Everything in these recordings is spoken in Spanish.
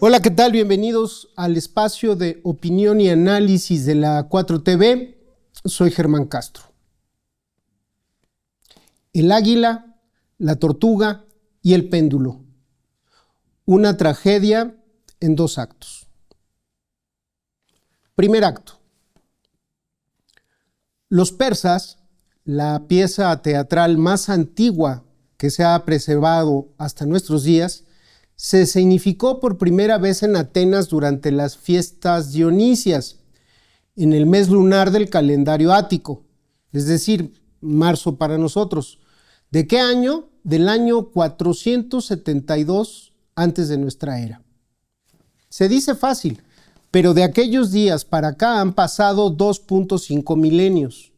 Hola, ¿qué tal? Bienvenidos al espacio de opinión y análisis de la 4TV. Soy Germán Castro. El águila, la tortuga y el péndulo. Una tragedia en 2 actos. Primer acto. Los persas, la pieza teatral más antigua que se ha preservado hasta nuestros días, se escenificó por primera vez en Atenas durante las fiestas dionisias, en el mes lunar del calendario ático, es decir, marzo para nosotros. ¿De qué año? Del año 472 antes de nuestra era. Se dice fácil, pero de aquellos días para acá han pasado 2.5 milenios,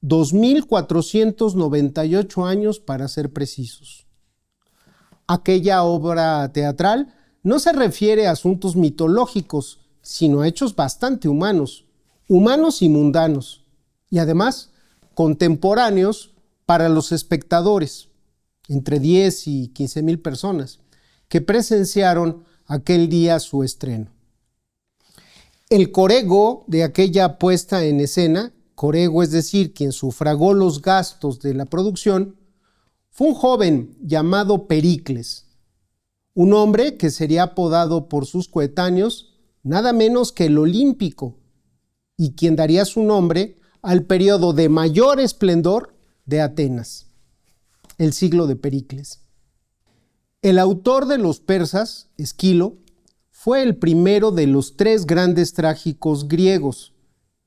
2498 años para ser precisos. Aquella obra teatral no se refiere a asuntos mitológicos, sino a hechos bastante humanos y mundanos, y además contemporáneos para los espectadores, entre 10 y 15 mil personas, que presenciaron aquel día su estreno. El corego de aquella puesta en escena, corego es decir, quien sufragó los gastos de la producción, fue un joven llamado Pericles, un hombre que sería apodado por sus coetáneos nada menos que el Olímpico, y quien daría su nombre al periodo de mayor esplendor de Atenas, el siglo de Pericles. El autor de los persas, Esquilo, fue el primero de los 3 grandes trágicos griegos,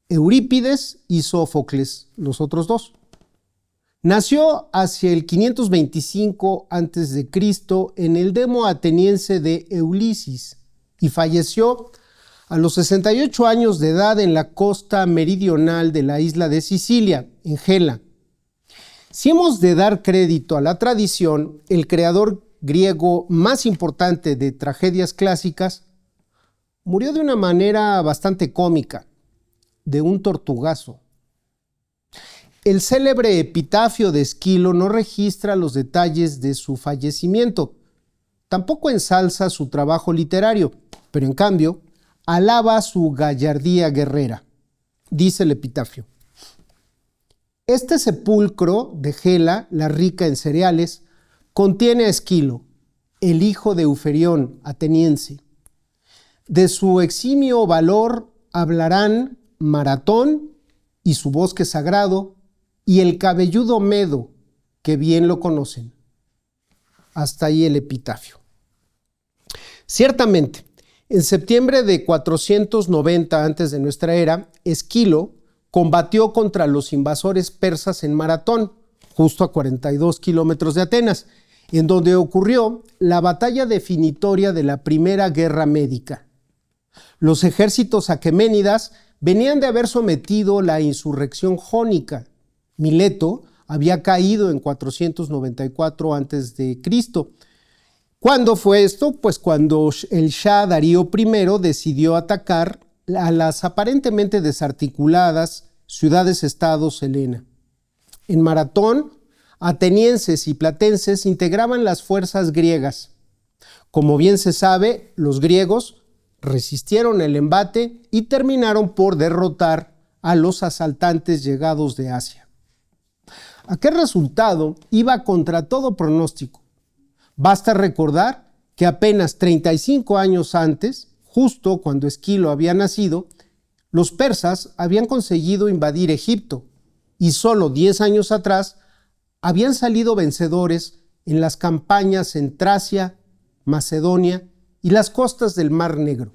Eurípides y Sófocles, los otros 2. Nació hacia el 525 a.C. en el demo ateniense de Eulisis y falleció a los 68 años de edad en la costa meridional de la isla de Sicilia, en Gela. Si hemos de dar crédito a la tradición, el creador griego más importante de tragedias clásicas murió de una manera bastante cómica, de un tortugazo. El célebre epitafio de Esquilo no registra los detalles de su fallecimiento, tampoco ensalza su trabajo literario, pero en cambio alaba su gallardía guerrera. Dice el epitafio: este sepulcro de Gela, la rica en cereales, contiene a Esquilo, el hijo de Euferión, ateniense. De su eximio valor hablarán Maratón y su bosque sagrado, y el cabelludo Medo, que bien lo conocen. Hasta ahí el epitafio. Ciertamente, en septiembre de 490 antes de nuestra era, Esquilo combatió contra los invasores persas en Maratón, justo a 42 kilómetros de Atenas, en donde ocurrió la batalla definitoria de la Primera Guerra Médica. Los ejércitos aqueménidas venían de haber sometido la insurrección jónica. Mileto había caído en 494 a.C. ¿Cuándo fue esto? Pues cuando el Shah Darío I decidió atacar a las aparentemente desarticuladas ciudades-estados helena. En Maratón, atenienses y platenses integraban las fuerzas griegas. Como bien se sabe, los griegos resistieron el embate y terminaron por derrotar a los asaltantes llegados de Asia. Aquel resultado iba contra todo pronóstico. Basta recordar que apenas 35 años antes, justo cuando Esquilo había nacido, los persas habían conseguido invadir Egipto y solo 10 años atrás habían salido vencedores en las campañas en Tracia, Macedonia y las costas del Mar Negro.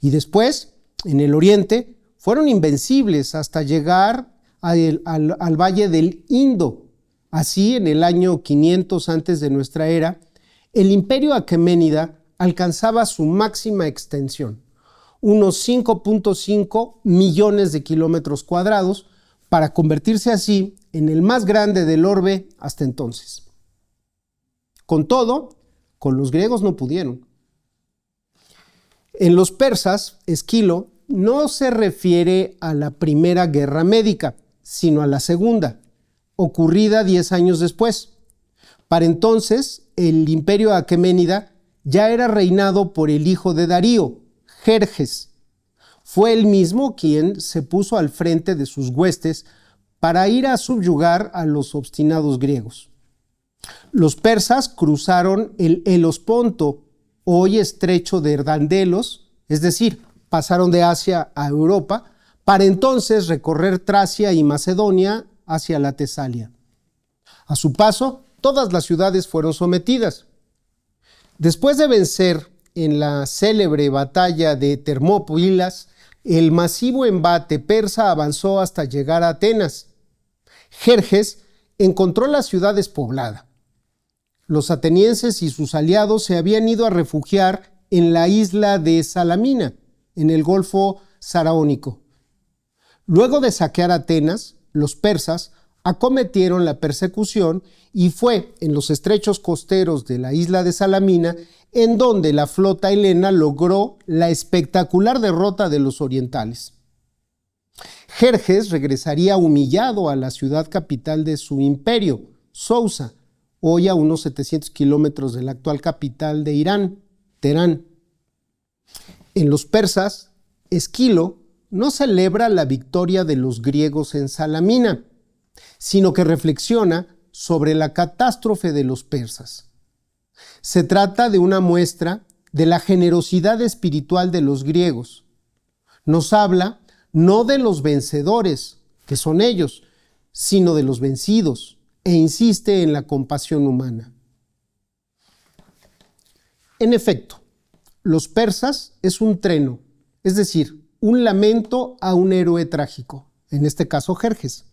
Y después, en el oriente, fueron invencibles hasta llegar al valle del Indo. Así, en el año 500 antes de nuestra era, el imperio aqueménida alcanzaba su máxima extensión, unos 5.5 millones de kilómetros cuadrados, para convertirse así en el más grande del orbe hasta entonces. Con todo, con los griegos no pudieron. En los persas, Esquilo no se refiere a la Primera Guerra Médica, sino a la Segunda, ocurrida 10 años después. Para entonces, el imperio aqueménida ya era reinado por el hijo de Darío, Jerjes. Fue él mismo quien se puso al frente de sus huestes para ir a subyugar a los obstinados griegos. Los persas cruzaron el Helesponto, hoy estrecho de Dardanelos, es decir, pasaron de Asia a Europa, para entonces recorrer Tracia y Macedonia hacia la Tesalia. A su paso, todas las ciudades fueron sometidas. Después de vencer en la célebre batalla de Termópilas, el masivo embate persa avanzó hasta llegar a Atenas. Jerjes encontró la ciudad despoblada. Los atenienses y sus aliados se habían ido a refugiar en la isla de Salamina, en el Golfo Saraónico. Luego de saquear Atenas, los persas acometieron la persecución y fue en los estrechos costeros de la isla de Salamina en donde la flota helena logró la espectacular derrota de los orientales. Jerjes regresaría humillado a la ciudad capital de su imperio, Sousa, hoy a unos 700 kilómetros de la actual capital de Irán, Teherán. En los persas, Esquilo no celebra la victoria de los griegos en Salamina, sino que reflexiona sobre la catástrofe de los persas. Se trata de una muestra de la generosidad espiritual de los griegos. Nos habla no de los vencedores, que son ellos, sino de los vencidos, e insiste en la compasión humana. En efecto, los persas es un treno, es decir, un lamento a un héroe trágico, en este caso Jerjes.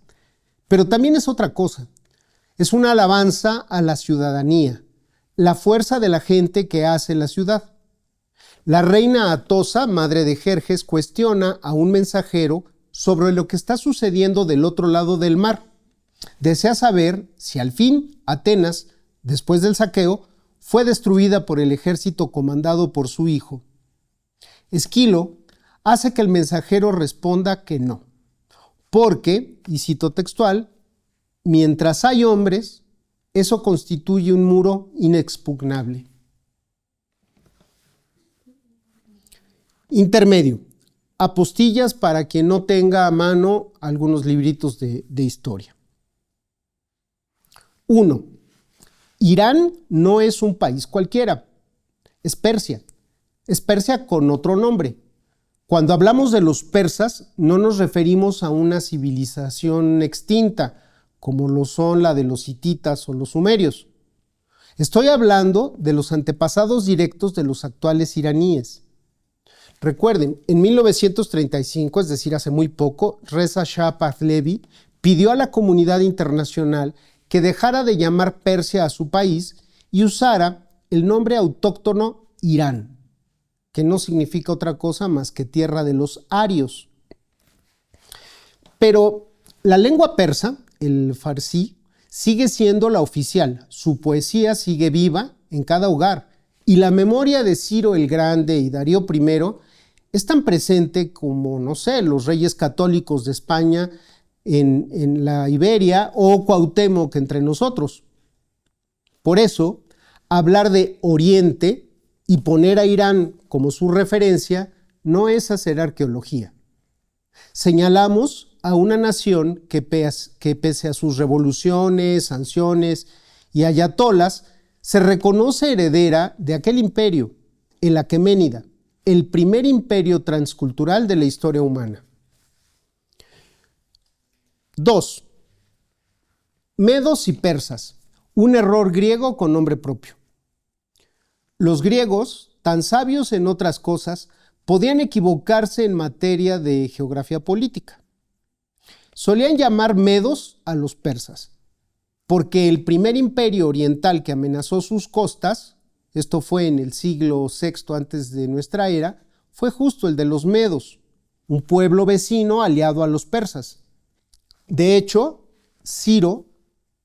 Pero también es otra cosa, es una alabanza a la ciudadanía, la fuerza de la gente que hace la ciudad. La reina Atosa, madre de Jerjes, cuestiona a un mensajero sobre lo que está sucediendo del otro lado del mar. Desea saber si al fin Atenas, después del saqueo, fue destruida por el ejército comandado por su hijo. Esquilo hace que el mensajero responda que no, porque, y cito textual, mientras hay hombres, eso constituye un muro inexpugnable. Intermedio. Apostillas para quien no tenga a mano algunos libritos de historia. 1. Irán no es un país cualquiera, es Persia. Es Persia con otro nombre. Cuando hablamos de los persas, no nos referimos a una civilización extinta, como lo son la de los hititas o los sumerios. Estoy hablando de los antepasados directos de los actuales iraníes. Recuerden, en 1935, es decir, hace muy poco, Reza Shah Pahlavi pidió a la comunidad internacional que dejara de llamar Persia a su país y usara el nombre autóctono Irán, que no significa otra cosa más que tierra de los arios. Pero la lengua persa, el farsí, sigue siendo la oficial. Su poesía sigue viva en cada hogar y la memoria de Ciro el Grande y Darío I es tan presente como, no sé, los reyes católicos de España en la Iberia o Cuauhtémoc entre nosotros. Por eso, hablar de Oriente y poner a Irán como su referencia no es hacer arqueología. Señalamos a una nación que pese a sus revoluciones, sanciones y ayatolas, se reconoce heredera de aquel imperio, el aqueménida, el primer imperio transcultural de la historia humana. 2. Medos y persas, un error griego con nombre propio. Los griegos, tan sabios en otras cosas, podían equivocarse en materia de geografía política. Solían llamar medos a los persas, porque el primer imperio oriental que amenazó sus costas, esto fue en el siglo VI antes de nuestra era, fue justo el de los medos, un pueblo vecino aliado a los persas. De hecho, Ciro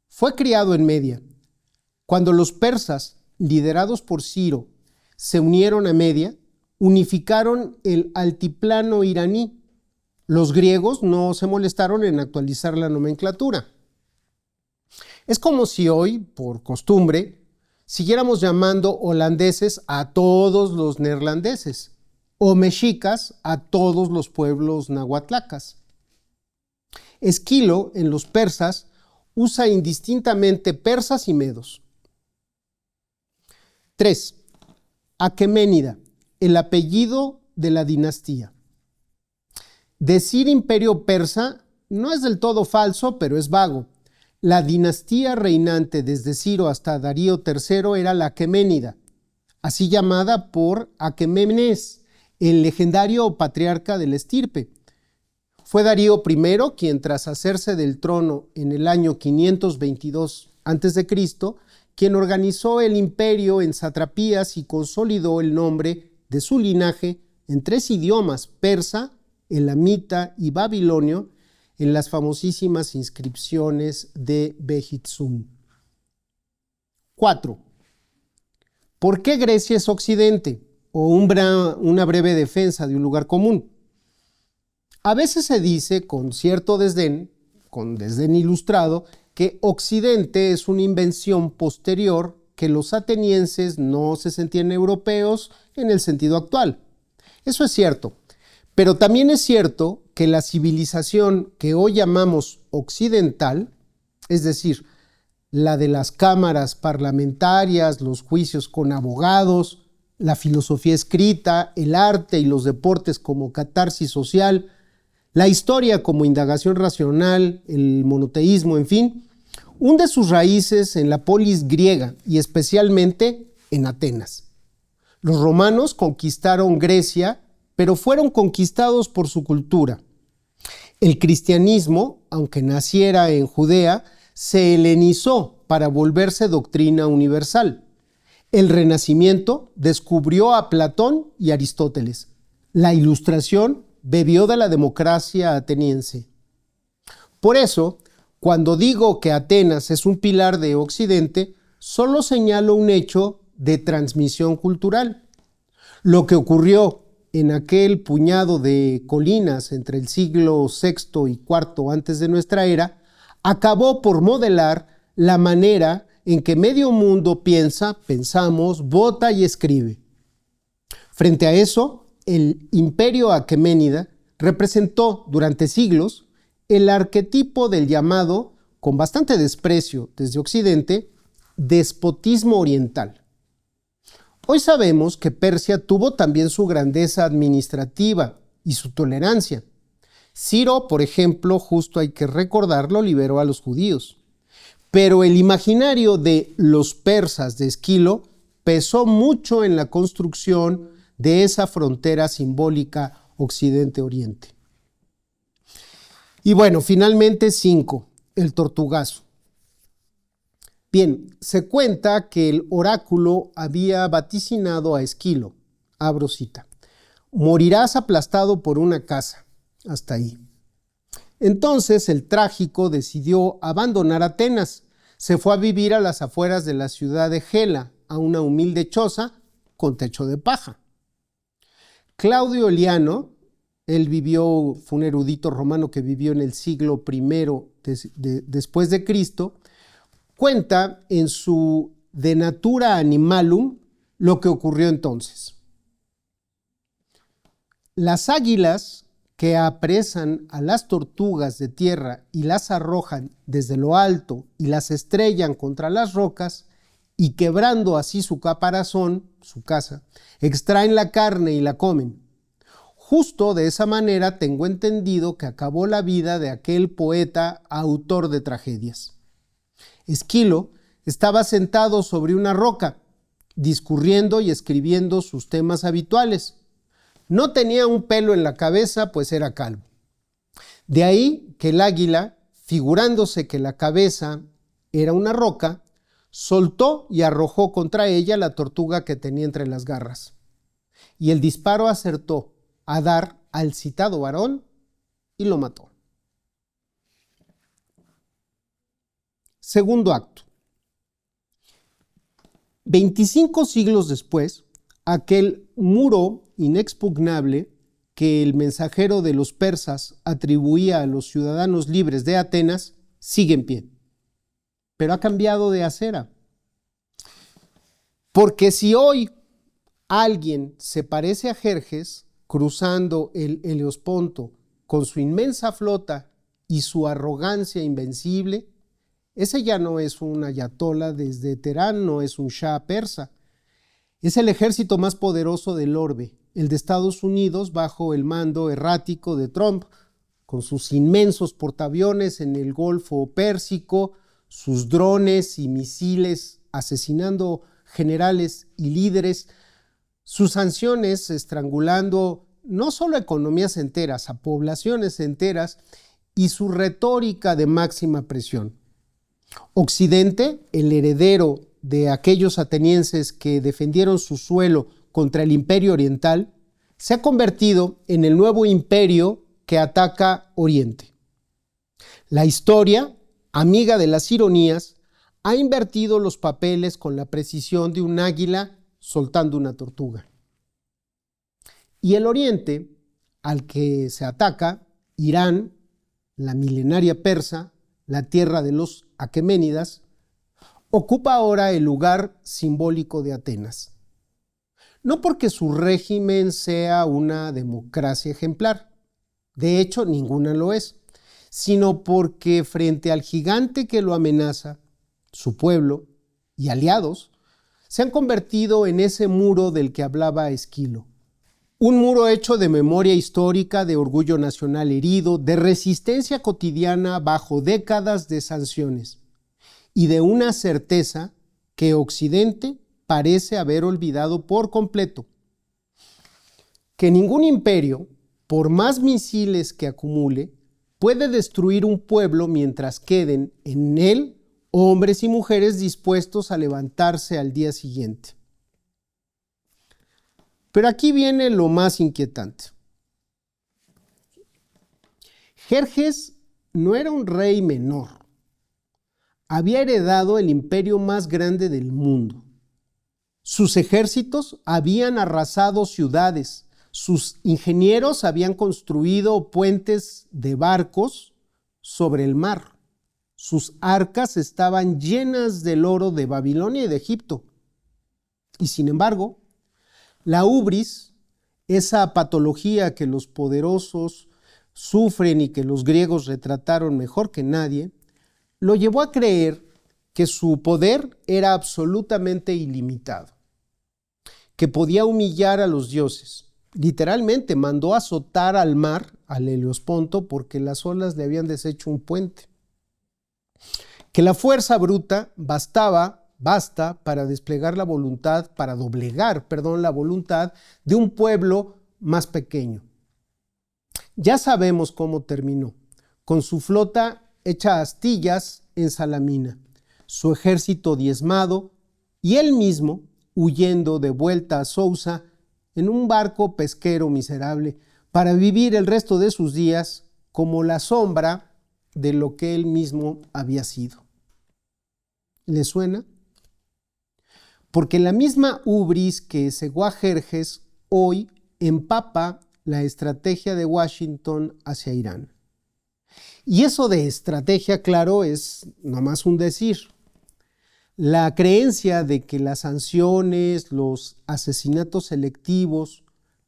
fue criado en Media. Cuando los persas, liderados por Ciro, se unieron a Media, unificaron el altiplano iraní. Los griegos no se molestaron en actualizar la nomenclatura. Es como si hoy, por costumbre, siguiéramos llamando holandeses a todos los neerlandeses o mexicas a todos los pueblos nahuatlacas. Esquilo, en los persas, usa indistintamente persas y medos. 3. Aqueménida, el apellido de la dinastía. Decir imperio persa no es del todo falso, pero es vago. La dinastía reinante desde Ciro hasta Darío III era la Aqueménida, así llamada por Aquemenes, el legendario patriarca de la estirpe. Fue Darío I quien, tras hacerse del trono en el año 522 a.C., quien organizó el imperio en satrapías y consolidó el nombre de su linaje en 3 idiomas: persa, elamita y babilonio, en las famosísimas inscripciones de Behizún. 4. ¿Por qué Grecia es Occidente? O una breve defensa de un lugar común. A veces se dice con cierto desdén, con desdén ilustrado, que Occidente es una invención posterior, que los atenienses no se sentían europeos en el sentido actual. Eso es cierto, pero también es cierto que la civilización que hoy llamamos occidental, es decir, la de las cámaras parlamentarias, los juicios con abogados, la filosofía escrita, el arte y los deportes como catarsis social, la historia como indagación racional, el monoteísmo, en fin, hunde sus raíces en la polis griega y especialmente en Atenas. Los romanos conquistaron Grecia, pero fueron conquistados por su cultura. El cristianismo, aunque naciera en Judea, se helenizó para volverse doctrina universal. El Renacimiento descubrió a Platón y Aristóteles. La Ilustración bebió de la democracia ateniense. Por eso, cuando digo que Atenas es un pilar de Occidente, solo señalo un hecho de transmisión cultural. Lo que ocurrió en aquel puñado de colinas entre el siglo VI y IV antes de nuestra era, acabó por modelar la manera en que medio mundo piensa, pensamos, vota y escribe. Frente a eso, el imperio aqueménida representó durante siglos el arquetipo del llamado, con bastante desprecio desde Occidente, despotismo oriental. Hoy sabemos que Persia tuvo también su grandeza administrativa y su tolerancia. Ciro, por ejemplo, justo hay que recordarlo, liberó a los judíos. Pero el imaginario de los persas de Esquilo pesó mucho en la construcción de esa frontera simbólica Occidente-Oriente. Y bueno, finalmente 5, el tortugazo. Bien, se cuenta que el oráculo había vaticinado a Esquilo, abro cita, morirás aplastado por una casa, hasta ahí. Entonces el trágico decidió abandonar Atenas, se fue a vivir a las afueras de la ciudad de Gela, a una humilde choza con techo de paja. Claudio Liano, fue un erudito romano que vivió en el siglo I después de Cristo, cuenta en su De Natura Animalum lo que ocurrió entonces. Las águilas que apresan a las tortugas de tierra y las arrojan desde lo alto y las estrellan contra las rocas y quebrando así su caparazón, su casa, extraen la carne y la comen. Justo de esa manera tengo entendido que acabó la vida de aquel poeta autor de tragedias. Esquilo estaba sentado sobre una roca, discurriendo y escribiendo sus temas habituales. No tenía un pelo en la cabeza, pues era calvo. De ahí que el águila, figurándose que la cabeza era una roca, soltó y arrojó contra ella la tortuga que tenía entre las garras. Y el disparo acertó a dar al citado varón y lo mató. Segundo acto. 25 siglos después, aquel muro inexpugnable que el mensajero de los persas atribuía a los ciudadanos libres de Atenas sigue en pie, pero ha cambiado de acera. Porque si hoy alguien se parece a Jerjes cruzando el Helesponto con su inmensa flota y su arrogancia invencible, ese ya no es un ayatolá desde Teherán, no es un shah persa. Es el ejército más poderoso del orbe, el de Estados Unidos bajo el mando errático de Trump, con sus inmensos portaaviones en el Golfo Pérsico, sus drones y misiles asesinando generales y líderes, sus sanciones estrangulando no solo a economías enteras, a poblaciones enteras, y su retórica de máxima presión. Occidente, el heredero de aquellos atenienses que defendieron su suelo contra el Imperio Oriental, se ha convertido en el nuevo imperio que ataca Oriente. La historia, amiga de las ironías, ha invertido los papeles con la precisión de un águila soltando una tortuga. Y el Oriente, al que se ataca, Irán, la milenaria Persa, la tierra de los aqueménidas, ocupa ahora el lugar simbólico de Atenas. No porque su régimen sea una democracia ejemplar, de hecho ninguna lo es, sino porque frente al gigante que lo amenaza, su pueblo y aliados se han convertido en ese muro del que hablaba Esquilo. Un muro hecho de memoria histórica, de orgullo nacional herido, de resistencia cotidiana bajo décadas de sanciones y de una certeza que Occidente parece haber olvidado por completo. Que ningún imperio, por más misiles que acumule, puede destruir un pueblo mientras queden en él hombres y mujeres dispuestos a levantarse al día siguiente. Pero aquí viene lo más inquietante. Jerjes no era un rey menor. Había heredado el imperio más grande del mundo. Sus ejércitos habían arrasado ciudades. Sus ingenieros habían construido puentes de barcos sobre el mar. Sus arcas estaban llenas del oro de Babilonia y de Egipto. Y sin embargo, la hubris, esa patología que los poderosos sufren y que los griegos retrataron mejor que nadie, lo llevó a creer que su poder era absolutamente ilimitado, que podía humillar a los dioses. Literalmente mandó azotar al mar, al Helesponto, porque las olas le habían deshecho un puente. Que la fuerza bruta basta para desplegar la voluntad, para doblegar, la voluntad de un pueblo más pequeño. Ya sabemos cómo terminó, con su flota hecha astillas en Salamina, su ejército diezmado y él mismo huyendo de vuelta a Sousa en un barco pesquero miserable para vivir el resto de sus días como la sombra de lo que él mismo había sido. ¿Le suena? Porque la misma hubris que cegó a Jerjes hoy empapa la estrategia de Washington hacia Irán. Y eso de estrategia, claro, es nomás un decir. La creencia de que las sanciones, los asesinatos selectivos,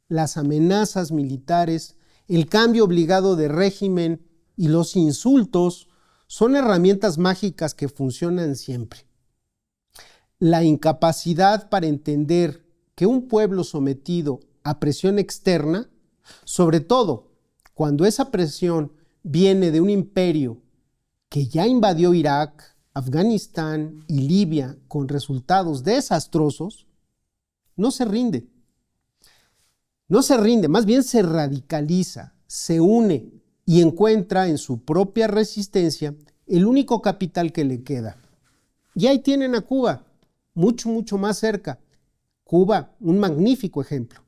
las amenazas militares, el cambio obligado de régimen y los insultos son herramientas mágicas que funcionan siempre. La incapacidad para entender que un pueblo sometido a presión externa, sobre todo cuando esa presión viene de un imperio que ya invadió Irak, Afganistán y Libia con resultados desastrosos, no se rinde. No se rinde, más bien se radicaliza, se une y encuentra en su propia resistencia el único capital que le queda. Y ahí tienen a Cuba, mucho más cerca. Cuba, un magnífico ejemplo.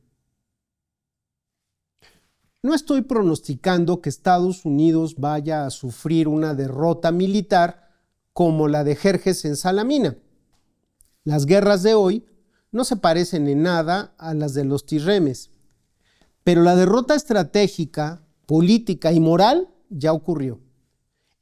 No estoy pronosticando que Estados Unidos vaya a sufrir una derrota militar como la de Jerjes en Salamina. Las guerras de hoy no se parecen en nada a las de los tirremes, pero la derrota estratégica, política y moral ya ocurrió.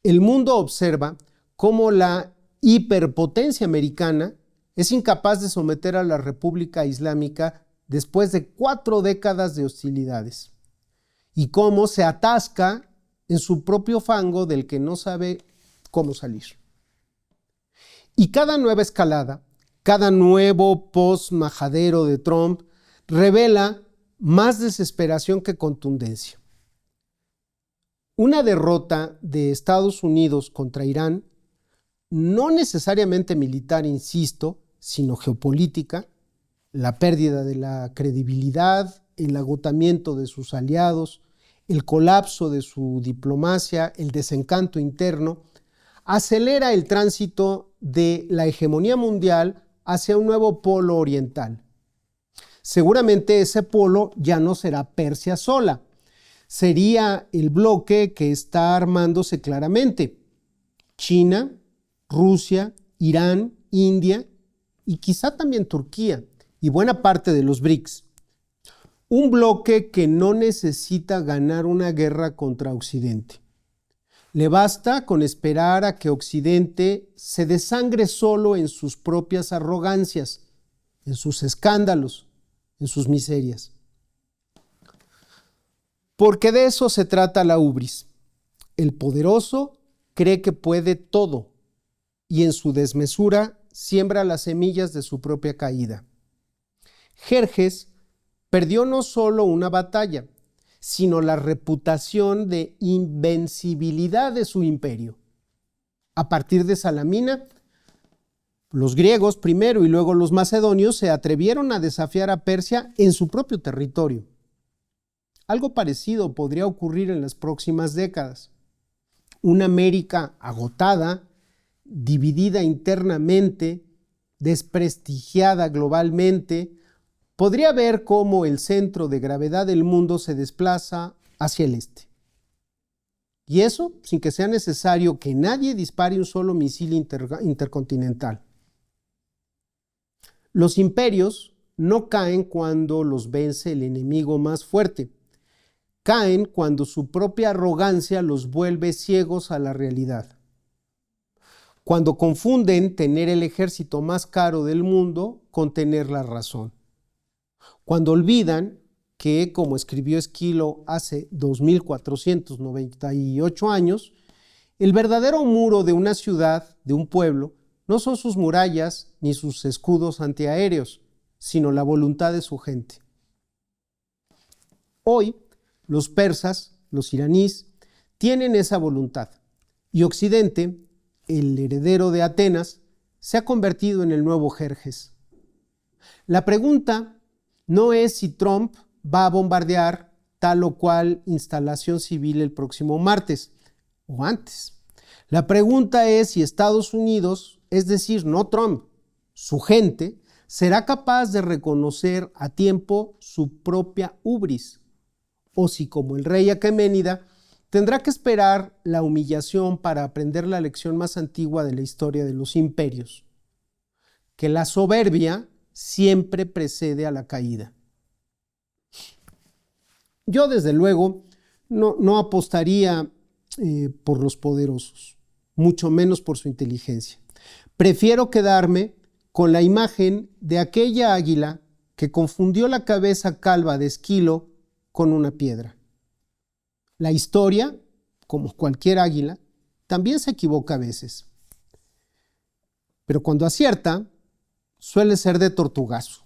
El mundo observa cómo la hiperpotencia americana es incapaz de someter a la República Islámica después de 4 décadas de hostilidades, y cómo se atasca en su propio fango del que no sabe cómo salir. Y cada nueva escalada, cada nuevo post-majadero de Trump revela más desesperación que contundencia. Una derrota de Estados Unidos contra Irán, no necesariamente militar, insisto, sino geopolítica, la pérdida de la credibilidad, el agotamiento de sus aliados, el colapso de su diplomacia, el desencanto interno, acelera el tránsito de la hegemonía mundial hacia un nuevo polo oriental. Seguramente ese polo ya no será Persia sola, sería el bloque que está armándose claramente: China, Rusia, Irán, India y quizá también Turquía y buena parte de los BRICS. Un bloque que no necesita ganar una guerra contra Occidente. Le basta con esperar a que Occidente se desangre solo en sus propias arrogancias, en sus escándalos, en sus miserias. Porque de eso se trata la hubris. El poderoso cree que puede todo y en su desmesura siembra las semillas de su propia caída. Jerjes perdió no solo una batalla, sino la reputación de invencibilidad de su imperio. A partir de Salamina, los griegos primero y luego los macedonios se atrevieron a desafiar a Persia en su propio territorio. Algo parecido podría ocurrir en las próximas décadas. Una América agotada, dividida internamente, desprestigiada globalmente, podría ver cómo el centro de gravedad del mundo se desplaza hacia el este. Y eso sin que sea necesario que nadie dispare un solo misil intercontinental. Los imperios no caen cuando los vence el enemigo más fuerte. Caen cuando su propia arrogancia los vuelve ciegos a la realidad. Cuando confunden tener el ejército más caro del mundo con tener la razón. Cuando olvidan que, como escribió Esquilo hace 2498 años, el verdadero muro de una ciudad, de un pueblo, no son sus murallas ni sus escudos antiaéreos, sino la voluntad de su gente. Hoy, los persas, los iraníes, tienen esa voluntad, y Occidente, el heredero de Atenas, se ha convertido en el nuevo Jerjes. La pregunta no es si Trump va a bombardear tal o cual instalación civil el próximo martes o antes. La pregunta es si Estados Unidos, es decir, no Trump, su gente, será capaz de reconocer a tiempo su propia hubris, o si, como el rey Aqueménida, tendrá que esperar la humillación para aprender la lección más antigua de la historia de los imperios, que la soberbia siempre precede a la caída. Yo, desde luego, no apostaría por los poderosos, mucho menos por su inteligencia. Prefiero quedarme con la imagen de aquella águila que confundió la cabeza calva de Esquilo con una piedra. La historia, como cualquier águila, también se equivoca a veces. Pero cuando acierta, suele ser de tortugazo.